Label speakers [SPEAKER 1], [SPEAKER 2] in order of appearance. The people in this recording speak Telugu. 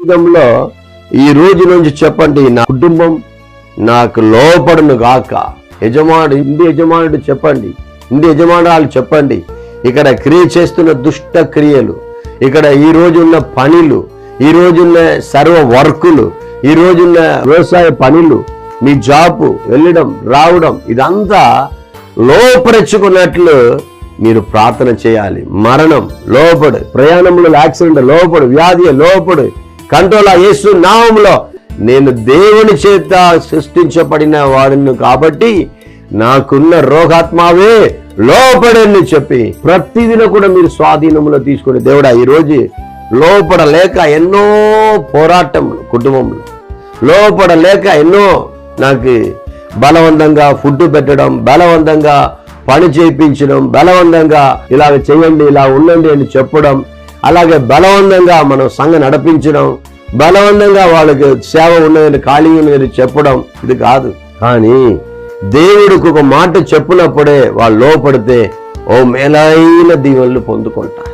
[SPEAKER 1] జీవితంలో ఈ రోజు నుంచి చెప్పండి, నా కుటుంబం నాకు లోపడును గాక. ఇంటి యజమానుడు చెప్పండి, ఇంటి యజమానురాలు చెప్పండి, ఇక్కడ క్రియ చేస్తున్న దుష్ట క్రియలు, ఇక్కడ ఈ రోజున్న పనులు, ఈ రోజున్న సర్వ వర్కులు, ఈ రోజున్న వ్యవసాయ పనులు, మీ జాబు వెళ్ళడం రావడం, ఇదంతా లోపరుచుకున్నట్లు మీరు ప్రార్థన చేయాలి. మరణం లోపడు, ప్రయాణంలో యాక్సిడెంట్ లోపడు, వ్యాధి లోపడు, కంట్రోల్ యేసు నామములో నేను దేవుని చేత సృష్టించబడిన వాడిని కాబట్టి నాకున్న రోగాత్మావే లోపడని చెప్పి ప్రతిదిన కూడా మీరు స్వాధీనంలో తీసుకుని, దేవుడా ఈరోజు లోపడలేక ఎన్నో పోరాటములు, కుటుంబంలో లోపడలేక ఎన్నో నాకు బలవంతంగా ఫుడ్ పెట్టడం, బలవంతంగా పని చేయించడం, బలవంతంగా ఇలాగ చేయండి, ఇలా ఉండండి అని చెప్పడం, అలాగే బలవంతంగా మనం సంఘం నడిపించడం, బలవంతంగా వాళ్ళకి సేవ ఉన్నదని ఖాళీ ఉన్నదని చెప్పడం, ఇది కాదు. కానీ దేవుడికి ఒక మాట చెప్పినప్పుడే వాళ్ళు లోపడితే ఓ మేలైన దీవెనలు పొందుకుంటారు.